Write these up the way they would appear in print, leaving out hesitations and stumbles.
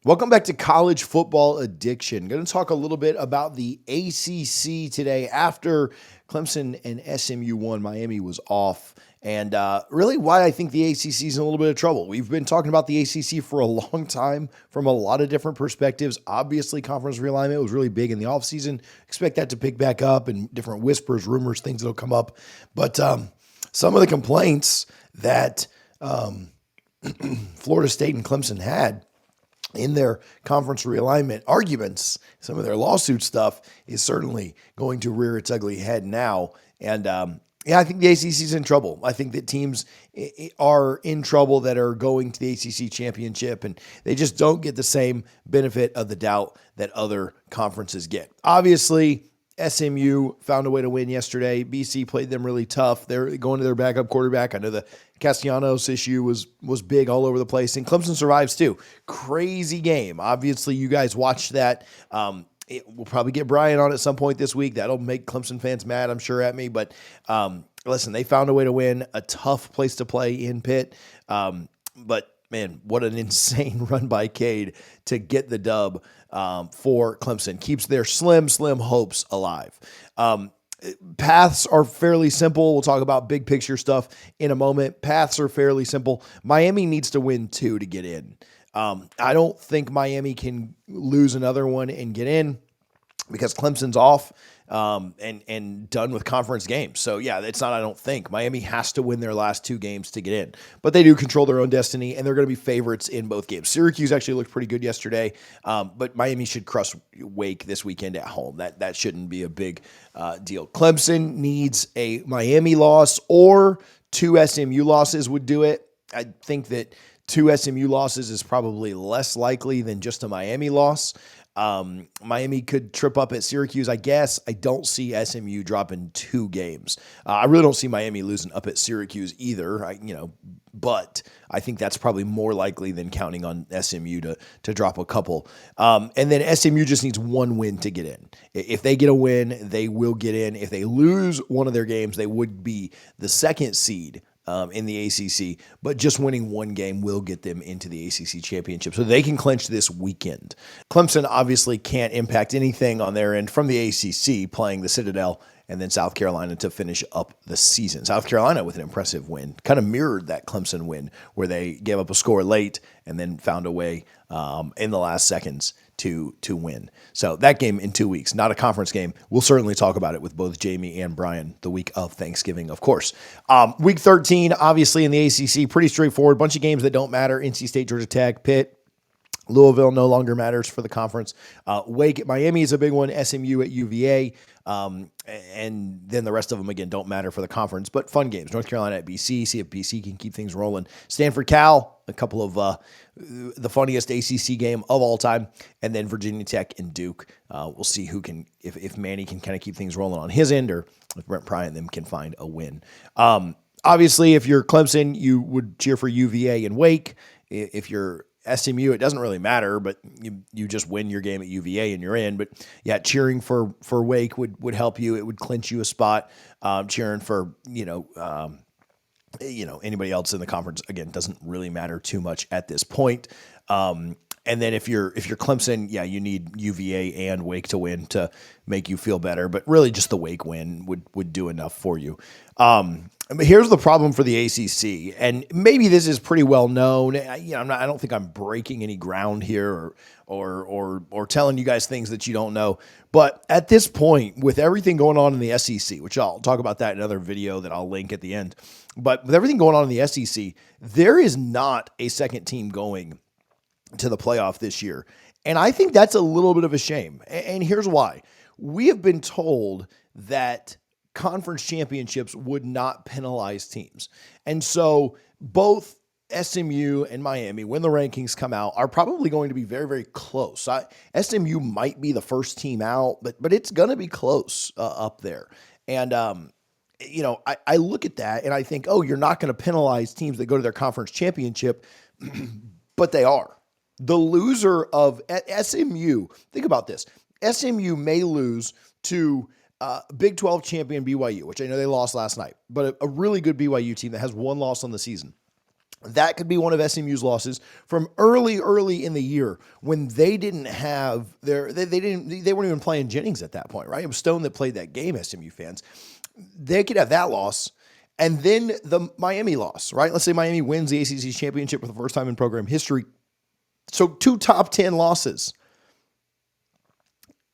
Welcome back to College Football Addiction. Going to talk a little bit about the ACC today after Clemson and SMU won. Miami was off. And really why I think the ACC is in a little bit of trouble. We've been talking about the ACC for a long time from a lot of different perspectives. Obviously, conference realignment was really big in the offseason. Expect that to pick back up and different whispers, rumors, things that'll come up. But some of the complaints that Florida State and Clemson had in their conference realignment arguments, some of their lawsuit stuff is certainly going to rear its ugly head now. And I think the ACC is in trouble. I think that teams are in trouble that are going to the ACC championship, and they just don't get the same benefit of the doubt that other conferences get. Obviously, SMU found a way to win yesterday. BC played them really tough. They're going to their backup quarterback. I know the Castellanos issue was big all over the place, and Clemson survives too. Crazy game. Obviously, you guys watched that. We'll probably get Brian on at some point this week. That'll make Clemson fans mad, I'm sure, at me. But listen, they found a way to win. A tough place to play in Pitt. But man, what an insane run by Cade to get the dub for Clemson. Keeps their slim hopes alive. Paths are fairly simple. We'll talk about big picture stuff in a moment. Paths are fairly simple. Miami needs to win 2 to get in. I don't think Miami can lose another one and get in because Clemson's off and done with conference games. So, yeah, it's not, I don't think. Miami has to win their last 2 games to get in. But they do control their own destiny, and they're going to be favorites in both games. Syracuse actually looked pretty good yesterday, but Miami should crush Wake this weekend at home. That shouldn't be a big deal. Clemson needs a Miami loss or 2 SMU losses would do it. I think that 2 SMU losses is probably less likely than just a Miami loss. Miami could trip up at Syracuse, I guess. I don't see SMU dropping 2 games. I really don't see Miami losing up at Syracuse either. But I think that's probably more likely than counting on SMU to drop a couple. And then SMU just needs 1 win to get in. If they get a win, they will get in. If they lose one of their games, they would be the 2nd seed in the ACC, but just winning 1 game will get them into the ACC championship, so they can clinch this weekend. Clemson obviously can't impact anything on their end from the ACC, playing the Citadel and then South Carolina to finish up the season. South Carolina with an impressive win, kind of mirrored that Clemson win where they gave up a score late and then found a way in the last seconds to win. So that game in 2 weeks, not a conference game. We'll certainly talk about it with both Jamie and Brian the week of Thanksgiving, of course. Week 13, obviously in the ACC, pretty straightforward. Bunch of games that don't matter. NC State, Georgia Tech, Pitt. Louisville no longer matters for the conference. Wake at Miami is a big one. SMU at UVA. And then the rest of them, again, don't matter for the conference, but fun games. North Carolina at BC. See if BC can keep things rolling. Stanford, Cal, a couple of the funniest ACC game of all time. And then Virginia Tech and Duke. We'll see who can, if Manny can kind of keep things rolling on his end, or if Brent Pry and them can find a win. Obviously, if you're Clemson, you would cheer for UVA and Wake. If you're SMU, it doesn't really matter, but you just win your game at UVA and you're in. But yeah, cheering for Wake would help you. It would clinch you a spot. Cheering for anybody else in the conference, again, doesn't really matter too much at this point. And then if you're Clemson, yeah, you need UVA and Wake to win to make you feel better. But really, just the Wake win would do enough for you. But here's the problem for the ACC, and maybe this is pretty well known. I don't think I'm breaking any ground here or telling you guys things that you don't know. But at this point, with everything going on in the SEC, which I'll talk about that in another video that I'll link at the end. But with everything going on in the SEC, there is not a second team going to the playoff this year. And I think that's a little bit of a shame. And here's why. We have been told that conference championships would not penalize teams. And so both SMU and Miami, when the rankings come out, are probably going to be very, very close. SMU might be the first team out, but it's going to be close up there. And, I look at that and I think, oh, you're not going to penalize teams that go to their conference championship, but they are. The loser of SMU, think about this. SMU may lose to Big 12 champion BYU, which I know they lost last night, but a really good BYU team that has 1 loss on the season. That could be one of SMU's losses from early in the year when they didn't have they weren't even playing Jennings at that point, right? It was Stone that played that game, SMU fans. They could have that loss. And then the Miami loss, right? Let's say Miami wins the ACC championship for the first time in program history. So 2 top 10 losses.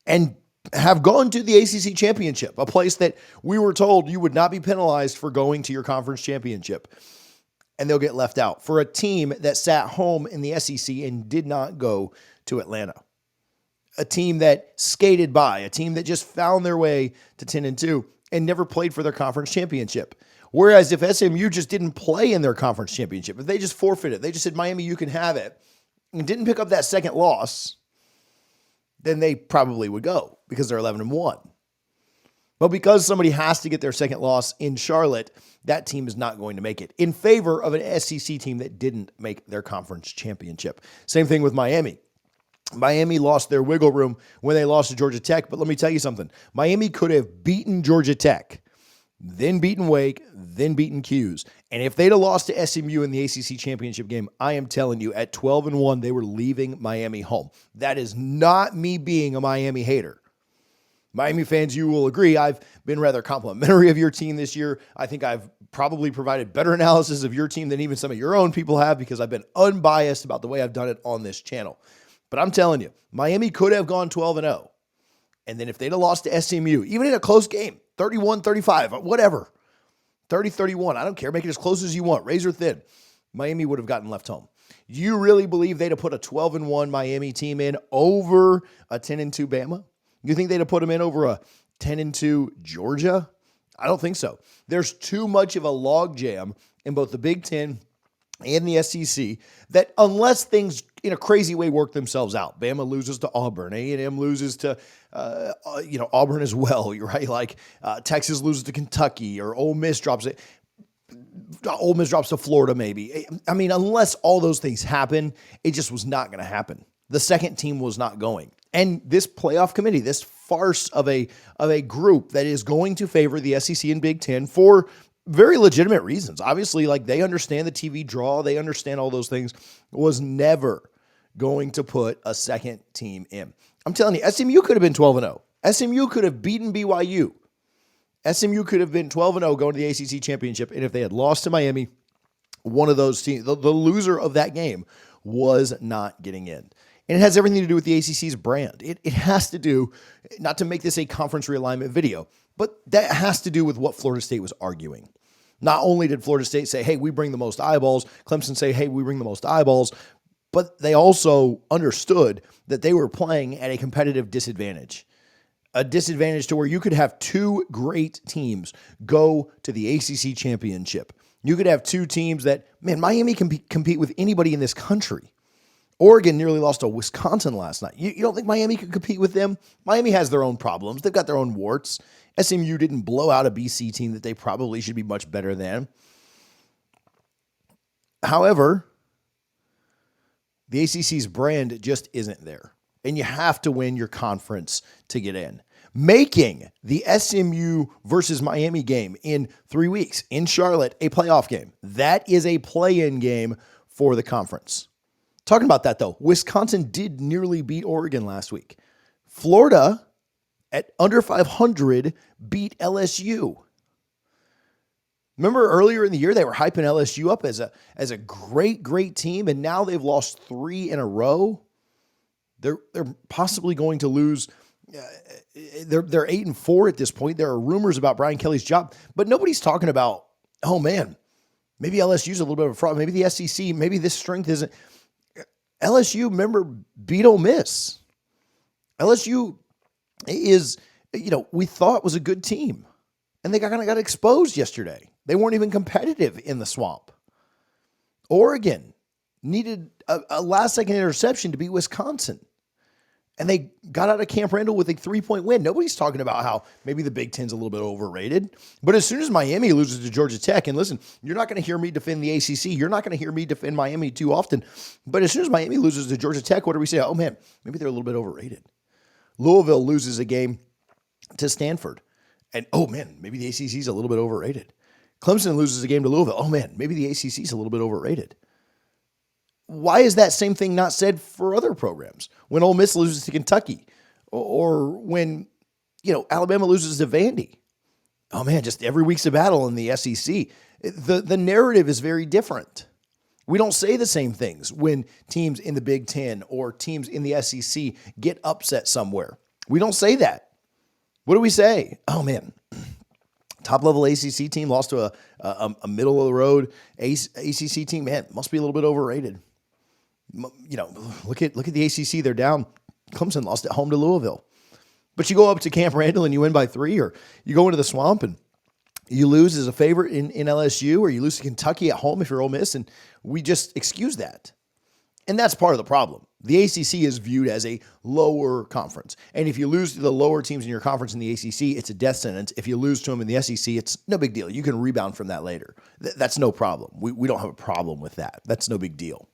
And have gone to the ACC championship, a place that we were told you would not be penalized for going to your conference championship. And they'll get left out for a team that sat home in the SEC and did not go to Atlanta. A team that skated by, a team that just found their way to 10-2 and never played for their conference championship. Whereas if SMU just didn't play in their conference championship, if they just forfeited, they just said, Miami, you can have it, and didn't pick up that second loss, then they probably would go because they're 11-1. But because somebody has to get their second loss in Charlotte, that team is not going to make it in favor of an SEC team that didn't make their conference championship. Same thing with Miami. Miami lost their wiggle room when they lost to Georgia Tech, but let me tell you something. Miami could have beaten Georgia Tech, then beaten Wake, then beaten Q's. And if they'd have lost to SMU in the ACC championship game, I am telling you, at 12-1, they were leaving Miami home. That is not me being a Miami hater. Miami fans, you will agree, I've been rather complimentary of your team this year. I think I've probably provided better analysis of your team than even some of your own people have because I've been unbiased about the way I've done it on this channel. But I'm telling you, Miami could have gone 12-0. And then if they'd have lost to SMU, even in a close game, 31-35, whatever, 30-31, I don't care. Make it as close as you want, razor thin. Miami would have gotten left home. You really believe they'd have put a 12-1 Miami team in over a 10-2 Bama? You think they'd have put them in over a 10-2 Georgia? I don't think so. There's too much of a logjam in both the Big Ten and the SEC that unless things in a crazy way work themselves out, Bama loses to Auburn, A&M loses to Auburn as well, right? Like Texas loses to Kentucky, or Ole Miss drops to Florida maybe. I mean, unless all those things happen, it just was not going to happen. The second team was not going. And this playoff committee, this farce of a group that is going to favor the SEC and Big Ten for very legitimate reasons. Obviously, like they understand the TV draw, they understand all those things, was never going to put a second team in. I'm telling you, SMU could have been 12-0. SMU could have beaten BYU. SMU could have been 12-0 going to the ACC championship. And if they had lost to Miami, one of those teams, the loser of that game, was not getting in. And it has everything to do with the ACC's brand. It has to do, not to make this a conference realignment video, but that has to do with what Florida State was arguing. Not only did Florida State say, hey, we bring the most eyeballs, Clemson say, hey, we bring the most eyeballs, but they also understood that they were playing at a competitive disadvantage. A disadvantage to where you could have two great teams go to the ACC championship. You could have two teams that, man, Miami can compete with anybody in this country. Oregon nearly lost to Wisconsin last night. You don't think Miami could compete with them? Miami has their own problems. They've got their own warts. SMU didn't blow out a BC team that they probably should be much better than. However, the ACC's brand just isn't there. And you have to win your conference to get in. Making the SMU versus Miami game in 3 weeks in Charlotte a playoff game. That is a play-in game for the conference. Talking about that, though, Wisconsin did nearly beat Oregon last week. Florida, at under 500, beat LSU. Remember earlier in the year, they were hyping LSU up as a great team, and now they've lost 3 in a row. They're possibly going to lose. They're 8-4 at this point. There are rumors about Brian Kelly's job, but nobody's talking about, oh man, maybe LSU's a little bit of a fraud. Maybe the SEC, maybe this strength isn't. LSU, remember, beat Ole Miss. LSU is, we thought was a good team. And they kind of got exposed yesterday. They weren't even competitive in the swamp. Oregon needed a last-second interception to beat Wisconsin. And they got out of Camp Randall with a 3-point win. Nobody's talking about how maybe the Big Ten's a little bit overrated. But as soon as Miami loses to Georgia Tech, and listen, you're not going to hear me defend the ACC. You're not going to hear me defend Miami too often. But as soon as Miami loses to Georgia Tech, what do we say? Oh, man, maybe they're a little bit overrated. Louisville loses a game to Stanford. And, oh, man, maybe the ACC's a little bit overrated. Clemson loses a game to Louisville. Oh, man, maybe the ACC's a little bit overrated. Why is that same thing not said for other programs? When Ole Miss loses to Kentucky or when, Alabama loses to Vandy. Oh man, just every week's a battle in the SEC. The narrative is very different. We don't say the same things when teams in the Big Ten or teams in the SEC get upset somewhere. We don't say that. What do we say? Oh man, top level ACC team lost to a middle of the road ACC team. Man, must be a little bit overrated. Look at the ACC. They're down. Clemson lost at home to Louisville. But you go up to Camp Randall and you win by 3, or you go into the Swamp and you lose as a favorite in LSU, or you lose to Kentucky at home if you're Ole Miss, and we just excuse that. And that's part of the problem. The ACC is viewed as a lower conference. And if you lose to the lower teams in your conference in the ACC, it's a death sentence. If you lose to them in the SEC, it's no big deal. You can rebound from that later. That's no problem. We don't have a problem with that. That's no big deal.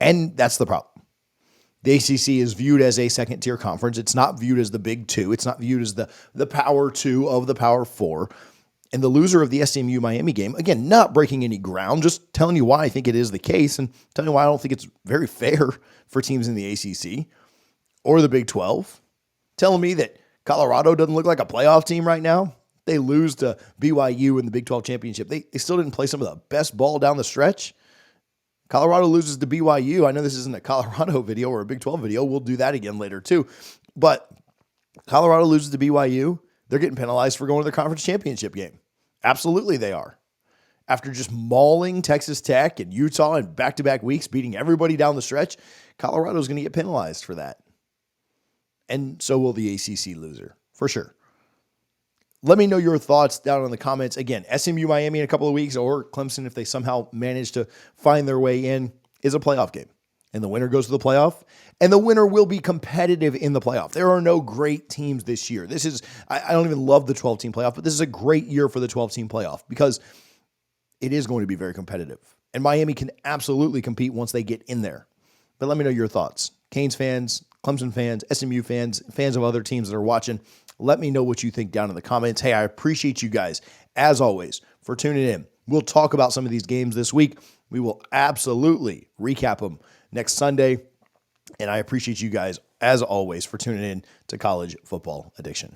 And that's the problem. The ACC is viewed as a second-tier conference. It's not viewed as the Big Two. It's not viewed as the Power Two of the Power Four. And the loser of the SMU Miami game, again, not breaking any ground, just telling you why I think it is the case and telling you why I don't think it's very fair for teams in the ACC or the Big 12. Telling me that Colorado doesn't look like a playoff team right now. They lose to BYU in the Big 12 championship. They still didn't play some of the best ball down the stretch. Colorado loses to BYU. I know this isn't a Colorado video or a Big 12 video. We'll do that again later too. But Colorado loses to BYU. They're getting penalized for going to the conference championship game. Absolutely they are. After just mauling Texas Tech and Utah in back-to-back weeks, beating everybody down the stretch, Colorado's going to get penalized for that. And so will the ACC loser, for sure. Let me know your thoughts down in the comments. Again, SMU Miami in a couple of weeks, or Clemson, if they somehow manage to find their way in, is a playoff game. And the winner goes to the playoff, and the winner will be competitive in the playoff. There are no great teams this year. I don't even love the 12-team playoff, but this is a great year for the 12-team playoff because it is going to be very competitive. And Miami can absolutely compete once they get in there. But let me know your thoughts. Canes fans, Clemson fans, SMU fans, fans of other teams that are watching, let me know what you think down in the comments. Hey, I appreciate you guys, as always, for tuning in. We'll talk about some of these games this week. We will absolutely recap them next Sunday. And I appreciate you guys, as always, for tuning in to College Football Addiction.